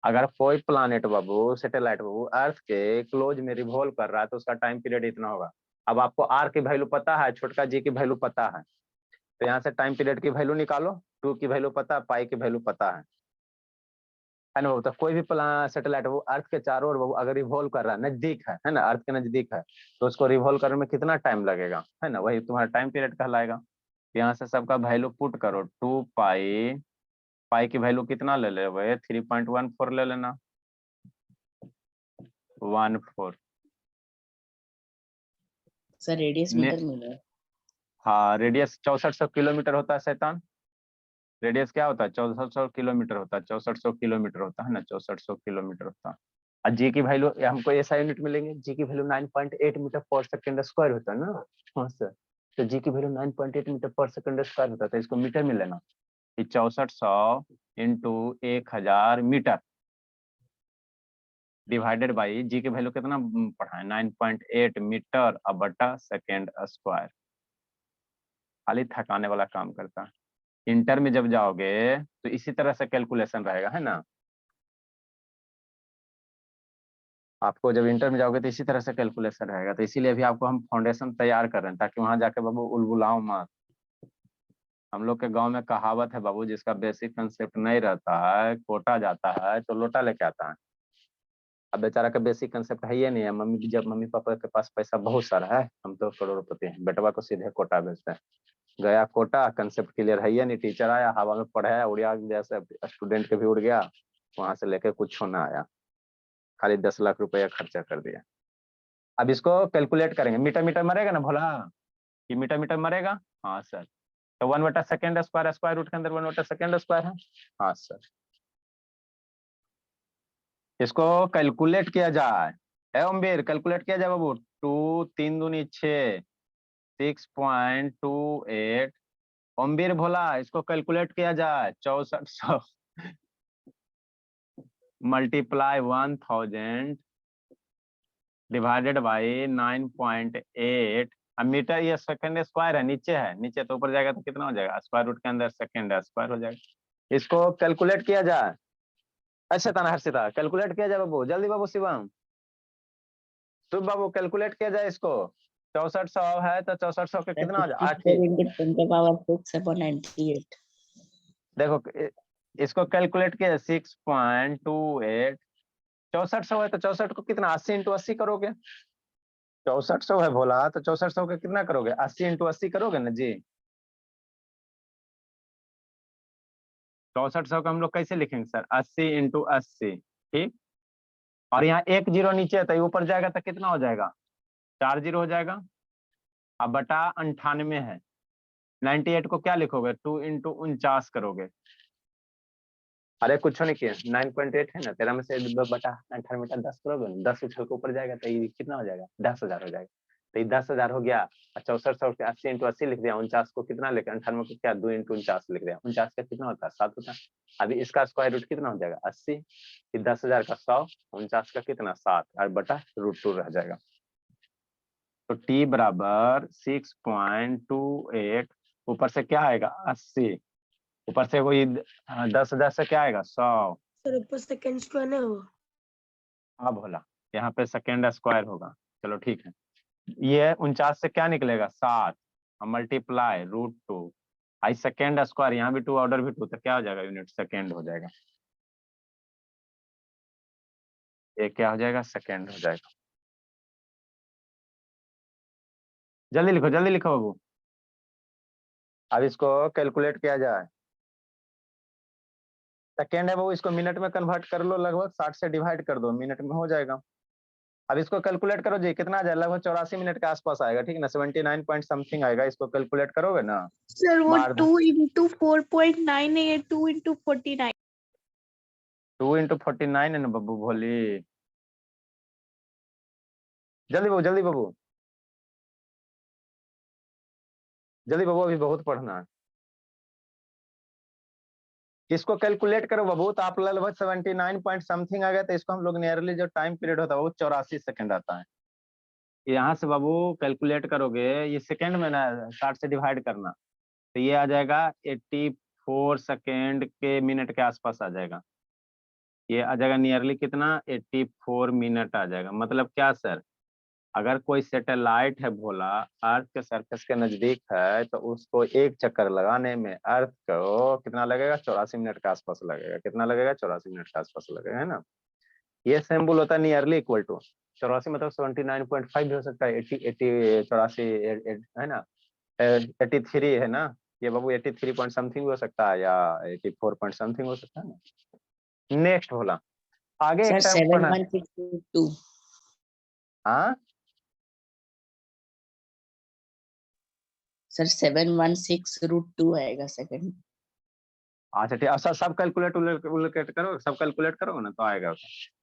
अगर कोई प्लानेट बाबू, सैटेलाइट बाबू अर्थ के क्लोज में रिवॉल्व कर रहा है तो उसका टाइम पीरियड इतना होगा। अब आपको आर की वैल्यू पता है, छोटका जी की वैल्यू पता है, तो यहाँ से टाइम पीरियड की वैल्यू निकालो, 2 की वैल्यू पता है, पाई की वैल्यू पता है ना बाबू। तो कोई भी सैटेलाइट वो अर्थ के चारों ओर बाबू अगर रिवॉल्व कर रहा है, नजदीक है ना, अर्थ के नजदीक है, तो उसको रिवॉल्व करने में कितना टाइम लगेगा, है ना, वही तुम्हारा टाइम पीरियड कहलाएगा। यहाँ से सबका वैल्यू पुट करो, 2π, पाई की वैल्यू कितना ले ले भाई, 3.14 ले लेना, 14। सर रेडियस मीटर में है। हाँ, रेडियस 6400 किलोमीटर होता है शैतान। रेडियस क्या होता है, 6400 किलोमीटर होता है, 6400 किलोमीटर होता है ना, 6400 किलोमीटर होता है। और जी की वैल्यू हमको ऐसा यूनिट मिलेंगे, जी की वैल्यू 9.8 मीटर पर सेकंड स्क्वायर होता है ना। हाँ सर, तो जी की वैल्यू 9.8 मीटर पर सेकंड स्क्वायर होता है, तो इसको मीटर में लेना, 6400 इंटू 1000 मीटर डिवाइडेड बाई जी की वैल्यू कितना पढ़ा है, 9.8 मीटर अब बटा सेकेंड स्क्वायर। खाली थकाने वाला काम करता है। इंटर में जब जाओगे तो इसी तरह से कैलकुलेशन रहेगा, है ना। आपको जब इंटर में जाओगे तो इसी तरह से कैलकुलेशन रहेगा, तो इसीलिए अभी आपको हम फाउंडेशन तैयार कर रहे हैं ताकि वहां जाके बाबू उलबुलाओ मत। हम लोग के गांव में कहावत है बाबू, जिसका बेसिक कंसेप्ट नहीं रहता है, कोटा जाता है तो लोटा लेके आता है। अब बेचारा का बेसिक कंसेप्ट है ये नहीं है, जब मम्मी पापा के पास पैसा बहुत सारा है, हम तो करोड़पति हैं, बेटवा को सीधे कोटा भेजते हैं। गया कोटा, कंसेप्ट क्लियर है ये नहीं, टीचर आया हवा में पढ़ाया, उड़िया जैसे स्टूडेंट के भी उड़ गया, वहां से लेके कुछ होना आया, खाली 10 लाख रुपया खर्चा कर दिया। अब इसको कैलकुलेट करेंगे, मीटर मीटर मरेगा ना भोला, ये मीटर मीटर मरेगा। हाँ सर, तो 1/2 स्क्वायर, स्क्वायर रूट के अंदर 1/2 स्क्वायर है। हाँ सर, इसको कैलकुलेट किया जाए, है ओमवीर, कैलकुलेट किया जाए बाबू। 2 3 दूनी 6, 6.28। ओमवीर भोला, इसको कैलकुलेट किया जाए, 6400 मल्टीप्लाई 1000 डिवाइडेड बाई 9.8। अब मीटर ये सेकंड स्क्वायर है, नीचे है, नीचे तो ऊपर जाएगा तो कितना हो जाएगा, स्क्वायर रूट के अंदर सेकंड स्क्वायर हो जाएगा। इसको कैलकुलेट किया जाए। अच्छा ताना हर्षिता, कैलकुलेट किया जाए बाबू, जल्दी बाबू शिवम, शुभ बाबू, कैलकुलेट किया जाए इसको। 6400 है तो 6400 के कितना हो जाए, 8 ही। 10⁻⁶ देखो इसको कैलकुलेट किया 6.28, 6400 है तो 64 को कितना 80 × 80 करोगे, 6400 है भोला, तो 6400 का कितना करोगे? 80 × 80 करोगे ना जी। 6400 का हम लोग कैसे लिखेंगे सर? 80 × 80, ठीक। और यहाँ एक जीरो नीचे है, तो ऊपर जाएगा तो कितना हो जाएगा? 4 जीरो हो जाएगा। अब बटा 98 है। 98 को क्या लिखोगे? 2 × 49 करोगे। अरे कुछ नहीं किया, 9.8 है ना, 13 में से बटा 98 में 10 करोगे, 10 उछल के ऊपर जाएगा तो ये कितना हो जाएगा? 10,000 हो जाएगा। तो ये 10,000 हो गया। 6400 के 80 × 80 लिख दिया। 49 को कितना लेकर 98 को क्या 2 × 49 लिख दिया। 49 का कितना होता है? 7 होता है। अभी इसका स्क्वायर रूट कितना हो जाएगा? 80। 10,000 का 100, 49 का कितना? 7 और बटा √2 रह जाएगा। तो t बराबर 6.28, ऊपर से क्या आएगा? 80, ऊपर से कोई 10,000 से क्या आएगा? 100। सर ऊपर सेकंड स्क्वायर नहीं होगा? हाँ भोला, यहाँ पे सेकेंड स्क्वायर होगा। चलो ठीक है। ये 49 से क्या निकलेगा? 7 और मल्टीप्लाई √2। आई सेकेंड स्क्वायर, यहाँ भी 2 ऑर्डर भी 2, तो क्या हो जाएगा? यूनिट सेकेंड हो जाएगा। ये क्या हो जाएगा? सेकेंड हो जाएगा। जल्दी लिखो, जल्दी लिखो बाबू। अब इसको कैलकुलेट किया जाए। सेकेंड है वो, इसको मिनट में कन्वर्ट कर लो, लगभग 60 से डिवाइड कर दो, मिनट में हो जाएगा। अब इसको कैलकुलेट करो जी, कितना आ जाए? लगभग 84 मिनट के आसपास आएगा, ठीक है ना? 79 पॉइंट समथिंग आएगा। इसको कैलकुलेट करोगे ना? सर वो मार 2 × 4.9 है, 2 × 49। 2 × 49 है ना बब्बू भोली। जल्दी बाबू, जल्दी बाबू, जल्दी बाबू, अभी बहुत पढ़ना है। इसको कैलकुलेट करो बाबू, तो आप लगभग 79 पॉइंट समथिंग आ गया। तो इसको हम लोग नियरली जो टाइम पीरियड होता है वो 84 सेकंड आता है। यहाँ से बाबू कैलकुलेट करोगे, ये सेकंड में ना 60 से डिवाइड करना, तो ये आ जाएगा 84 सेकंड के मिनट के आसपास आ जाएगा। ये आ जाएगा नियरली कितना? 84 मिनट आ जाएगा। मतलब क्या सर? अगर कोई सैटेलाइट है भोला, अर्थ के सरफेस के नजदीक है, तो उसको एक चक्कर लगाने में अर्थ को कितना लगेगा? 84 मिनट के आसपास लगेगा। कितना लगेगा? 84 मिनट के आसपास लगेगा, है ना? ये सिंबल होता है नियरली इक्वल टू 84, मतलब 79.5 भी हो सकता है। 80 84 है ना? 83 है ना? ये बाबू 83 पॉइंट समथिंग हो सकता है, या 84 पॉइंट समथिंग हो सकता है ना। नेक्स्ट भोला, आगे एक सर टर्म पढ़ना। 716 हाँ सर 716 √2 आएगा सेकंड। अच्छा ठीक है। सब कैलकुलेट करो, सब कैलकुलेट करोगे ना तो आएगा।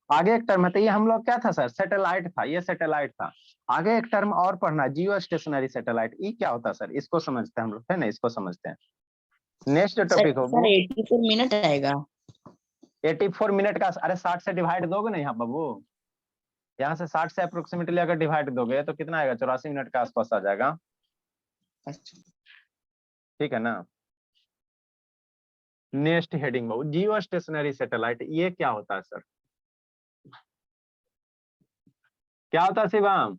आगे एक टर्म है, तो ये हम लोग क्या था सर? सैटेलाइट था, ये सैटेलाइट था। आगे एक टर्म और पढ़ना, जियो स्टेशनरी सैटेलाइट। ये क्या होता है सर? इसको समझते हैं हम लोग, है ना? इसको समझते हैं। नेक्स्ट जो टॉपिक हो सर 84 मिनट आएगा। 84 मिनट का। अरे 60 से डिवाइड दोगे ना यहाँ बाबू, यहाँ से 60 से अप्रोक्सीमेटली अगर डिवाइड दोगे तो कितना आएगा? 84 मिनट के आसपास आ जाएगा। अच्छा ठीक है ना? नेक्स्ट हेडिंग बाबू, जियो स्टेशनरी सैटेलाइट। ये क्या होता है सर? क्या होता है शिवम?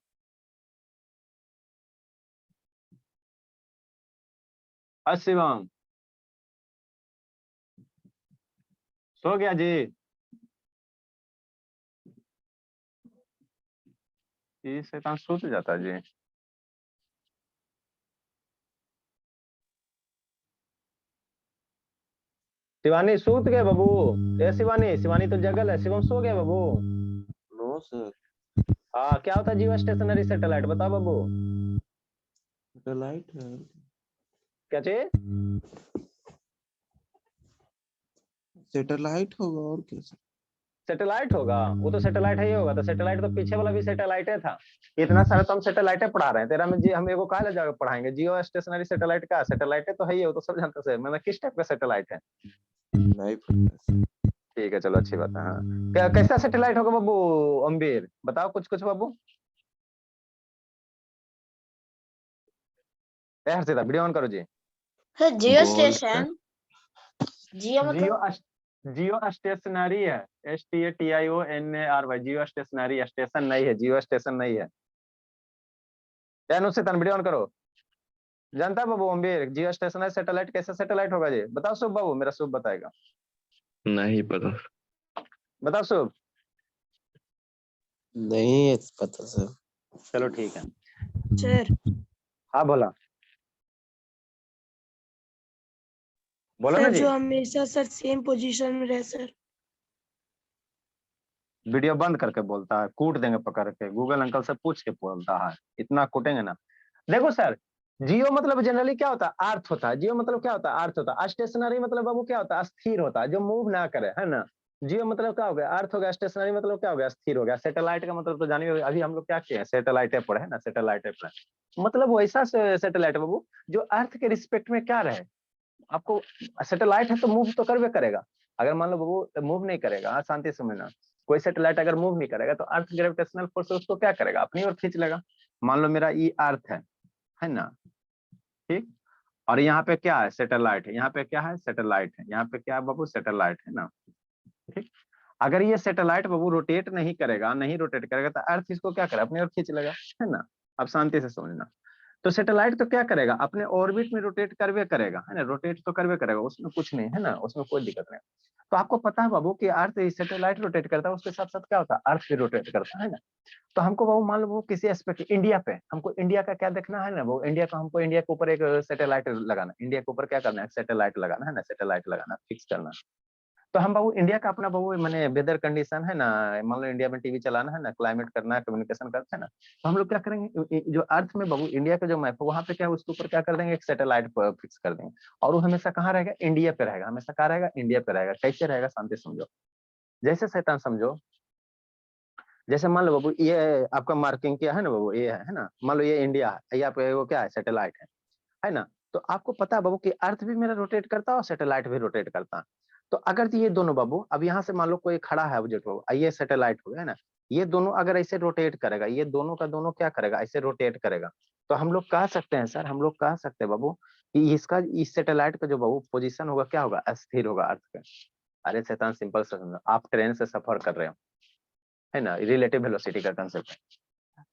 शिवम सो गया जी? ये शैतान सोच जाता है जी। शिवानी सूत गए बाबू। ए शिवानी, शिवानी तो जगल है। शिवम सो गया बाबू। No sir. हाँ, क्या होता है जियो स्टेशनरी सैटेलाइट? बताओ बाबू। सैटेलाइट है। क्या चीज? सैटेलाइट होगा और क्या सर? सैटेलाइट होगा? वो तो सैटेलाइट है ही होगा। तो सैटेलाइट तो पीछे वाला भी सैटेलाइट था। इतना सारा तो हम सैटेलाइट पढ़ा रहे हैं। तेरा में जी हम एगो कहा ले जाकर पढ़ाएंगे? जियो स्टेशनरी सैटेलाइट का सैटेलाइट तो है ही, वो तो सब जानते हैं। मतलब किस टाइप का सैटेलाइट है? नहीं पता सर। ठीक है, चलो अच्छी बात है। हाँ, कैसा सैटेलाइट होगा बाबू? अम्बीर बताओ कुछ कुछ बाबू। हर्षिता वीडियो ऑन करो जी। सर जियो गोल्ड स्टेशन, जियो जियो मतलब जियो स्टेशनरी है। STATIONARY। जियो स्टेशनरी, स्टेशन नहीं है, जियो स्टेशन नहीं है। अनुष्ठित वीडियो ऑन करो। जानता है बाबू अम्बीर जियो स्टेशनरी सैटेलाइट कैसा सैटेलाइट होगा जी? बताओ शुभ बाबू, मेरा शुभ बताएगा। नहीं पता। बताओ शुभ। नहीं पता सर। चलो ठीक है। सर हाँ बोला, बोलो ना सर जी। जो हमेशा सर सेम पोजीशन में रहे सर। वीडियो बंद करके बोलता है, कूट देंगे पकड़ के, गूगल अंकल से पूछ के बोलता है, इतना कूटेंगे ना। देखो सर, जियो मतलब जनरली क्या होता है, अर्थ होता है। जियो मतलब क्या होता है, अर्थ होता है। स्टेशनरी मतलब बाबू क्या होता है, स्थिर होता है, जो मूव ना करे, है ना। जियो मतलब क्या हो गया, अर्थ हो गया। स्टेशनरी मतलब क्या हो गया, स्थिर हो गया। सैटेलाइट का मतलब तो जानिए, अभी हम लोग क्या किए हैं, सैटेलाइट पर है ना, सैटेलाइट पर मतलब वैसा सैटेलाइट बाबू जो अर्थ के रिस्पेक्ट में क्या रहे। आपको सैटेलाइट है तो मूव तो करवे करेगा। अगर मान लो वो मूव नहीं करेगा, शांति से समझना, कोई सैटेलाइट अगर मूव नहीं करेगा तो अर्थ ग्रेविटेशनल फोर्स उसको क्या करेगा, अपनी ओर खींच लेगा। मान लो मेरा ये अर्थ है ना, ठीक। और यहाँ पे क्या है, सैटेलाइट है। यहाँ पे क्या है, सैटेलाइट है। यहाँ पे क्या है बाबू, सैटेलाइट है ना, ठीक। अगर ये सैटेलाइट बाबू रोटेट नहीं करेगा, नहीं रोटेट करेगा, तो अर्थ इसको क्या करेगा, अपनी ओर खींच लेगा, है ना। अब शांति से समझना, तो सैटेलाइट तो क्या करेगा, अपने ऑर्बिट में रोटेट करवे करेगा, है ना, रोटेट तो करवे करेगा, उसमें कुछ नहीं है ना, उसमें कोई दिक्कत नहीं। तो आपको पता है बाबू कि अर्थ सैटेलाइट रोटेट करता है, उसके साथ साथ क्या होता है, अर्थ भी रोटेट करता है ना। तो हमको बाबू मान लो वो किसी एस्पेक्ट, इंडिया पे हमको इंडिया का क्या देखना है ना, वो इंडिया का, हमको इंडिया के ऊपर एक सैटेलाइट लगाना, इंडिया के ऊपर क्या करना है, सैटेलाइट लगाना है ना, सैटेलाइट लगाना, फिक्स करना। तो हम बाबू इंडिया का अपना बाबू मैंने वेदर कंडीशन है ना, मान लो इंडिया में टीवी चलाना है ना, क्लाइमेट करना है, कम्युनिकेशन करते हैं ना, तो हम लोग क्या करेंगे, जो अर्थ में बाबू इंडिया का जो मैप है वहां पे क्या है, उसके ऊपर क्या कर देंगे, एक सैटेलाइट फिक्स कर देंगे। और वो हमेशा कहाँ रहेगा, इंडिया पे रहेगा, हमेशा कहाँ रहेगा, इंडिया पे रहेगा। कैसे रहेगा, शांति समझो, जैसे शैतान समझो, जैसे मान लो बाबू ये आपका मार्किंग किया है ना बाबू, ये है ना, मान लो ये इंडिया है, ये आपका वो क्या है, सैटेलाइट है ना। तो आपको पता है बाबू कि अर्थ भी मेरा रोटेट करता है और सैटेलाइट भी रोटेट करता है। तो अगर ये दोनों बाबू, अब यहाँ से मान लो कोई खड़ा है ऑब्जेक्ट बाबू, ये सैटेलाइट हो गया ना, ये दोनों अगर ऐसे रोटेट करेगा, ये दोनों का दोनों क्या करेगा, ऐसे रोटेट करेगा। तो हम लोग कह सकते हैं सर, हम लोग कह सकते हैं बाबू कि इसका, इस सैटेलाइट का जो बाबू पोजीशन होगा क्या होगा, अस्थिर होगा अर्थ का। अरे शैतान सिंपल से समझो, आप ट्रेन से सफर कर रहे हो, है ना, रिलेटिव वेलोसिटी का कंसेप्ट है।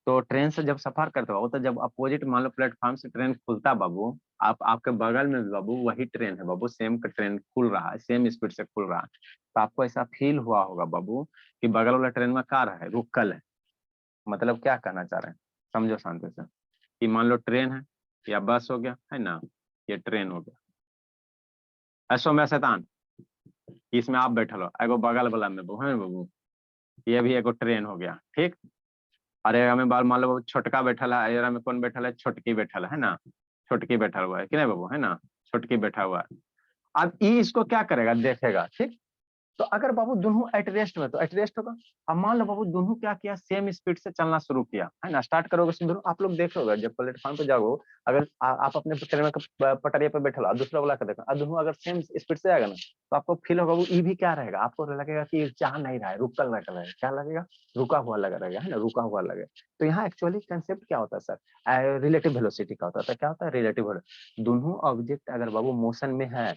तो ट्रेन से जब सफर करते हो तो जब अपोजिट मान लो प्लेटफॉर्म से ट्रेन खुलता बाबू, आप आपके बगल में भी बाबू वही ट्रेन है बाबू, सेम का ट्रेन खुल रहा है, सेम स्पीड से खुल रहा है। तो आपको ऐसा फील हुआ होगा बाबू कि बगल वाला ट्रेन में कार है, रुकल है। मतलब क्या कहना चाह रहे हैं, समझो शांति से, कि मान लो ट्रेन है या बस हो गया, है ना, ये ट्रेन हो गया, ऐसो में शैतान, इसमें आप बैठल हो, एगो बगल वाला में है बाबू, ये भी एगो ट्रेन हो गया, ठीक। अरे हमें बाल मान लो छोटका बैठल है, अरे में कौन बैठल है, छोटकी बैठल है ना, छोटकी बैठा हुआ है कि नहीं बाबू, है ना, छोटकी बैठा हुआ है। अब ई इसको क्या करेगा, देखेगा, ठीक। तो अगर बाबू दोनों एट रेस्ट में, तो एट रेस्ट होगा। अब मान लो बाबू दोनों क्या किया, सेम स्पीड से चलना शुरू किया, है ना, स्टार्ट करोगे दोनों, आप लोग देखोगे जब प्लेटफॉर्म पे जाओ, अगर आप अपने ट्रेन में पटरिया पे बैठे हो, दूसरा वाला का देखो, और दोनों अगर सेम स्पीड से आएगा ना, तो आपको फील होगा वो ई भी क्या रहेगा, आपको लगेगा कि चाह नहीं रहा है, रुकल लगेगा, क्या लगेगा, रुका हुआ लगा रहेगा, है ना, रुका हुआ लगेगा। तो यहाँ एक्चुअली कंसेप्ट क्या होता है सर, रिलेटिव वेलोसिटी का होता है। क्या होता है रिलेटिव, दोनों ऑब्जेक्ट अगर बाबू मोशन में है,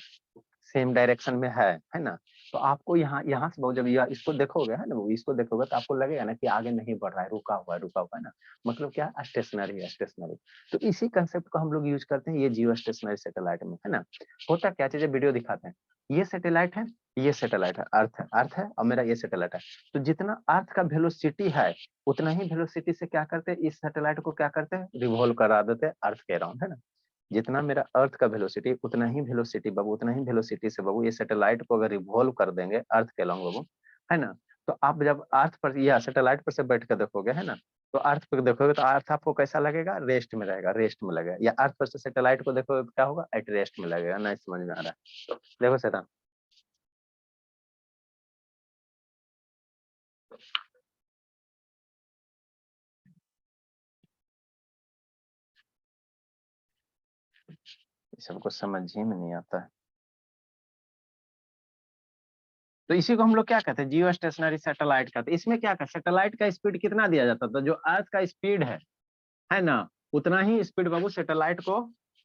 सेम डायरेक्शन में है ना, तो आपको यहाँ यहाँ से बहुत, जब यह इसको देखोगे, है ना, वो इसको देखोगे तो आपको लगेगा ना कि आगे नहीं बढ़ रहा है, रुका हुआ है, रुका हुआ है ना, मतलब क्या, स्टेशनरी है, स्टेशनरी। तो इसी कंसेप्ट को हम लोग यूज करते हैं ये जियो स्टेशनरी सैटेलाइट में, है ना। होता क्या चीज है, वीडियो दिखाते हैं, ये सैटेलाइट है, ये सैटेलाइट है, अर्थ है और मेरा ये सैटेलाइट है। तो जितना अर्थ का वेलोसिटी है, उतना ही वेलोसिटी से क्या करते हैं, इस सैटेलाइट को क्या करते हैं, रिवॉल्व करा देते हैं अर्थ के अराउंड, है ना। जितना मेरा अर्थ का वेलोसिटी, उतना ही वेलोसिटी बाबू, उतना ही वेलोसिटी से बाबू ये सैटेलाइट को अगर रिवॉल्व कर देंगे अर्थ के अलोंग बाबू, है ना। तो आप जब अर्थ पर या सैटेलाइट पर से बैठ कर देखोगे, है ना, तो अर्थ पर देखोगे तो अर्थ आपको कैसा लगेगा, रेस्ट में रहेगा, रेस्ट में लगेगा। या अर्थ पर से सैटेलाइट को देखोगे क्या होगा, एट रेस्ट में लगेगा। नहीं समझ में आ रहा है, देखो शैतान, सबको समझ ही में नहीं आता है। तो इसी को हम लोग क्या कहते हैं, जियो स्टेशनरी सैटेलाइट कहते हैं। इसमें क्या कहते हैं, सैटेलाइट का स्पीड कितना दिया जाता था, जो अर्थ का स्पीड है ना, उतना ही स्पीड बाबू सैटेलाइट को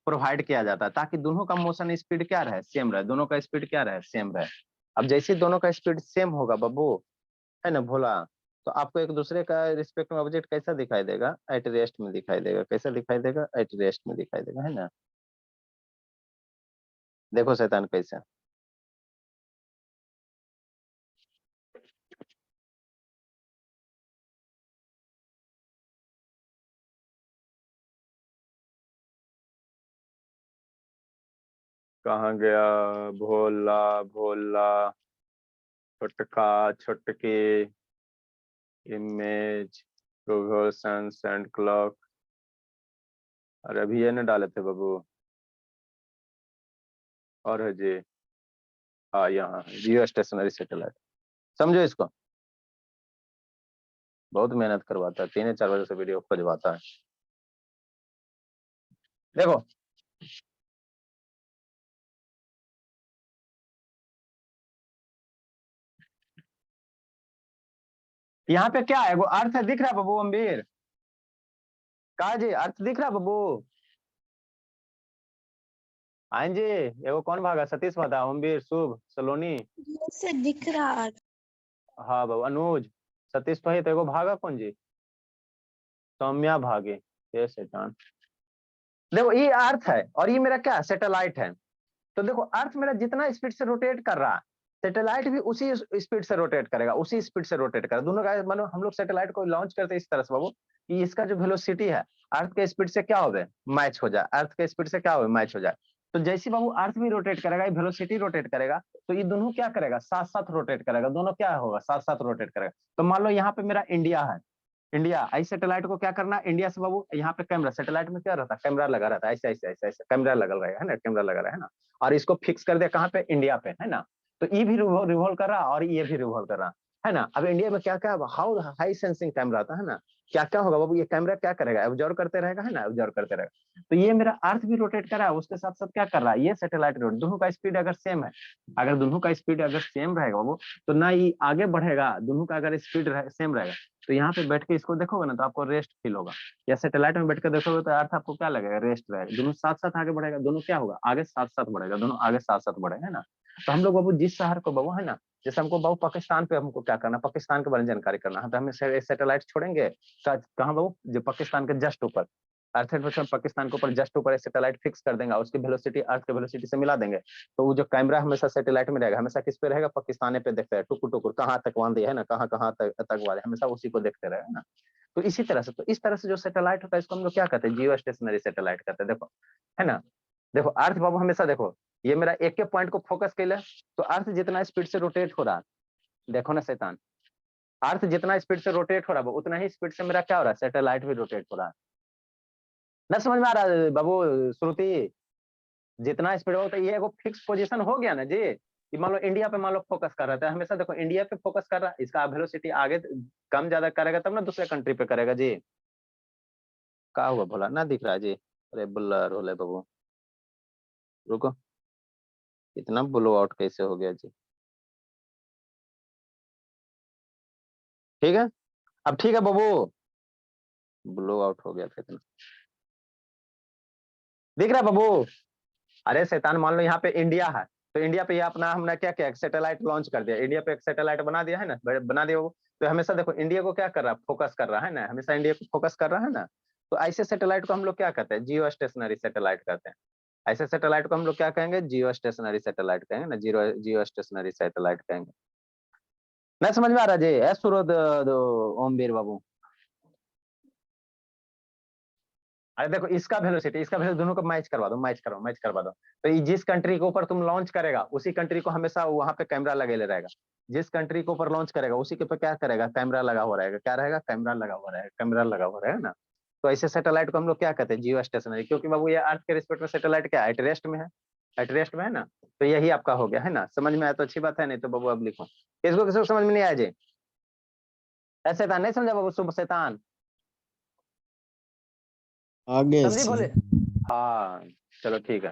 प्रोवाइड किया जाता है, ताकि दोनों का मोशन स्पीड क्या रहे, सेम रहे, दोनों का स्पीड क्या रहे, सेम रहे। अब जैसे दोनों का स्पीड सेम होगा बाबू, है ना भोला, तो आपको एक दूसरे का रिस्पेक्ट में ऑब्जेक्ट कैसा दिखाई देगा, एट रेस्ट में दिखाई देगा। कैसा दिखाई देगा, एट रेस्ट में दिखाई देगा, है ना। देखो शैतान कैसा, कहाँ गया? भोला भोला, छोटका छोटकी, इमेज, प्रोवर्सन, सेंड क्लॉक। अरे अभी ये न डाले थे बाबू, और है जी। हाँ यहाँ जियो स्टेशनरी सैटेलाइट, समझो इसको। बहुत मेहनत करवाता है, 3 4 बजे से वीडियो खोजवाता है। देखो यहाँ पे क्या है, वो अर्थ है, दिख रहा है बाबू अम्बीर? कहा जी अर्थ दिख रहा है बाबू? हाँ जी, एगो कौन भागा? सतीश भागा, अम्बीर, शुभ, सलोनी। से दिख रहा है। हाँ बाबू, अनुज, सतीश तो है, तो एगो भागा कौन जी? सौम्या भागे। ये शैतान। देखो ये अर्थ है और ये मेरा क्या सैटेलाइट है। तो देखो अर्थ मेरा जितना स्पीड से रोटेट कर रहा है, सैटेलाइट भी उसी स्पीड से रोटेट करेगा, उसी स्पीड से रोटेट करेगा। दोनों का मतलब हम लोग सैटेलाइट को लॉन्च करते हैं इस तरह से बाबू कि इसका जो वेलोसिटी है अर्थ के स्पीड से क्या हो जाए, मैच हो जाए, अर्थ के स्पीड से क्या हो, मैच हो जाए। तो जैसे बाबू अर्थ भी रोटेट करेगा, ये वेलोसिटी रोटेट करेगा, तो ये दोनों क्या करेगा, साथ साथ रोटेट करेगा, दोनों क्या होगा, साथ साथ रोटेट करेगा। तो मान लो यहाँ पे मेरा इंडिया है, इंडिया, आई सैटेलाइट को क्या करना, इंडिया से बाबू यहाँ पे कैमरा, सैटेलाइट में क्या रहता है, कैमरा लगा रहता है, ऐसे ऐसे ऐसे ऐसे कैमरा लगा रहेगा, है ना, कैमरा लगा रहा है ना, और इसको फिक्स कर दिया कहाँ पे, इंडिया पे, है ना। तो ये भी रिवॉल्व कर रहा और ये भी रिवॉल्व कर रहा है ना। अब इंडिया में क्या क्या हाउ हाई सेंसिंग कैमरा आता है ना, क्या क्या होगा बाबू, ये कैमरा क्या करेगा, ऑब्जर्व करते रहेगा, है ना, ऑब्जर्व करते रहेगा। तो ये मेरा अर्थ भी रोटेट कर रहा है, उसके साथ साथ क्या कर रहा है, ये सैटेलाइट रोटेट, दोनों का स्पीड अगर सेम है, अगर दोनों का स्पीड अगर सेम रहेगा बाबू, तो ना ये आगे बढ़ेगा, दोनों का अगर स्पीड सेम रहेगा, तो यहाँ पे बैठ के इसको देखोगे ना तो आपको रेस्ट फील होगा। या सैटेलाइट में बैठ के देखोगे तो अर्थ आपको क्या लगेगा, रेस्ट रहेगा, दोनों साथ साथ आगे बढ़ेगा, दोनों क्या होगा, आगे साथ साथ बढ़ेगा, दोनों आगे साथ साथ बढ़ेगा, है ना। तो हम लोग बाबू जिस शहर को बाबू, है ना, जैसे हमको बाबू पाकिस्तान पे हमको क्या करना, पाकिस्तान के बारे में जानकारी करना है, तो हमें सैटेलाइट छोड़ेंगे कहाँ बाबू, जो पाकिस्तान के जस्ट ऊपर, अर्थ पाकिस्तान के ऊपर जस्ट ऊपर सैटेलाइट फिक्स कर देंगे, उसकी वेलोसिटी अर्थ के वेलोसिटी से मिला देंगे। तो वो जो कैमरा हमेशा सैटेलाइट में रहेगा, हमेशा किस पे रहेगा, पाकिस्तान पे देखते हैं, टुकुर टुकुर कहाँ तक वहां दिया है ना, कहाँ कहाँ तक वाले, हमेशा उसी को देखते रहेगा ना। तो इसी तरह से, तो इस तरह से जो सैटेलाइट होता है इसको हम लोग क्या कहते हैं, जियो स्टेशनरी सैटेलाइट कहते हैं। देखो है ना, देखो अर्थ बाबू हमेशा देखो, ये मेरा एक के पॉइंट को फोकस कर ले, तो अर्थ जितना स्पीड से रोटेट हो रहा, देखो ना शैतान, अर्थ जितना स्पीड से रोटेट हो रहा है उतना ही स्पीड से मेरा क्या हो रहा है, सैटेलाइट भी रोटेट हो रहा है। ना समझ में आ रहा है बाबू श्रुति? जितना स्पीड हो तो ये एगो फिक्स पोजीशन हो गया ना जी, कि मान लो इंडिया पे मान लो फोकस कर रहा था, हमेशा देखो इंडिया पे फोकस कर रहा है, इसका वेलोसिटी आगे कम ज्यादा करेगा तब ना दूसरे कंट्री पे करेगा जी। क्या हुआ भोला, ना दिख रहा है जी? अरे बुल्ला रोले बाबू, रुको, इतना ब्लो आउट कैसे हो गया जी? ठीक है, अब ठीक है बाबू, ब्लो आउट हो गया था इतना, दिख रहा है बाबू? अरे शैतान, मान लो यहाँ पे इंडिया है, तो इंडिया पे ये अपना हमने क्या किया, सैटेलाइट लॉन्च कर दिया, इंडिया पे एक सैटेलाइट बना दिया है ना, बना दिया वो। तो हमेशा देखो इंडिया को क्या कर रहा है, फोकस कर रहा है ना, हमेशा इंडिया को फोकस कर रहा है ना। तो ऐसे सैटेलाइट को हम लोग क्या कहते हैं, जियो स्टेशनरी सैटेलाइट कहते हैं। ऐसे सैटेलाइट को हम लोग क्या कहेंगे, जियो स्टेशनरी सैटेलाइट कहेंगे ना, जियो स्टेशनरी सैटेलाइट कहेंगे। नहीं समझ में आ रहा जी? सूरज ओमवीर बाबू, अरे देखो इसका वेलोसिटी, इसका वेलोसिटी दोनों को मैच करवा दो, मैच करो, मैच करवा दो। तो ये जिस कंट्री के ऊपर तुम लॉन्च करेगा उसी कंट्री को हमेशा वहां पे कैमरा लगे रहेगा, जिस कंट्री के ऊपर लॉन्च करेगा उसी के ऊपर क्या करेगा, कैमरा लगा हुआ रहेगा, क्या रहेगा, कैमरा लगा हुआ रहेगा, कैमरा लगा हुआ रहेगा ना। तो ऐसे सैटेलाइट को हम लोग क्या कहते हैं, जियो स्टेशनरी, क्योंकि बाबू ये अर्थ के रिस्पेक्ट में सैटेलाइट क्या है, एट रेस्ट में है, एट रेस्ट में है ना। तो यही आपका हो गया, है ना, समझ में आया तो अच्छी बात है, नहीं तो बाबू अब लिखो, किसको किसको समझ में नहीं आया जी? ऐसे शैतान नहीं समझा बाबू, शुभ शैतान आगे समझी से बोले? हाँ चलो ठीक है।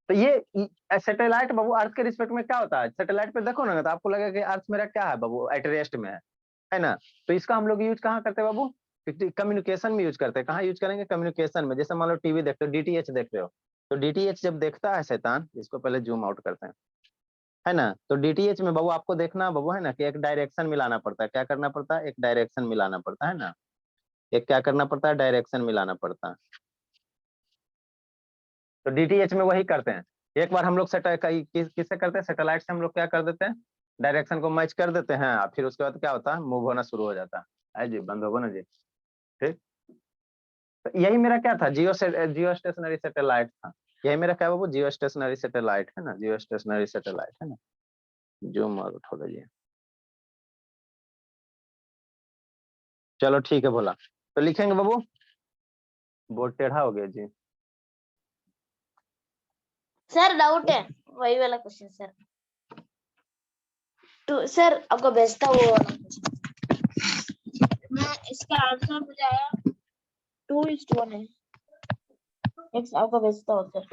तो ये सैटेलाइट बाबू अर्थ के रिस्पेक्ट में क्या होता है, सैटेलाइट पे देखो ना तो आपको लगेगा कि अर्थ मेरा क्या है बाबू, एट रेस्ट में है ना। तो इसका हम लोग यूज कहाँ करते हैं बाबू, कम्युनिकेशन में यूज करते हैं। कहाँ यूज करेंगे, कम्युनिकेशन में। जैसे मान लो टीवी देखते हो, डीटीएच देख रहे हो, तो डीटीएच जब देखता है शैतान, इसको पहले जूम आउट करते हैं, है ना। तो डीटीएच में बाबू आपको देखना बाबू, है ना, कि एक डायरेक्शन मिलाना पड़ता है, क्या करना पड़ता है, एक डायरेक्शन मिलाना पड़ता है ना, एक क्या करना पड़ता है, डायरेक्शन मिलाना पड़ता है। तो डीटीएच में वही करते हैं। एक बार हम लोग किससे करते हैं, सैटेलाइट से हम लोग क्या कर देते हैं, डायरेक्शन को मैच कर देते हैं, फिर उसके बाद क्या होता है, मूव होना शुरू हो जाता है जी, बंद होगा ना जी। ठीक, तो यही मेरा क्या था, जियो स्टेशनरी सैटेलाइट था। यही मेरा क्या बाबू जियो स्टेशनरी सैटेलाइट है ना, जियो स्टेशनरी सैटेलाइट है ना। जूम मारो थोड़ा जी। चलो ठीक है भोला, तो लिखेंगे बाबू, बोर्ड टेढ़ा हो गया जी। सर डाउट है, वही वाला क्वेश्चन सर। तो सर आपको भेजता हूँ वो वाला क्वेश्चन। मैं इसका आंसर मुझे आया 2:1 है। नेक्स्ट आपको भेजता हूँ सर।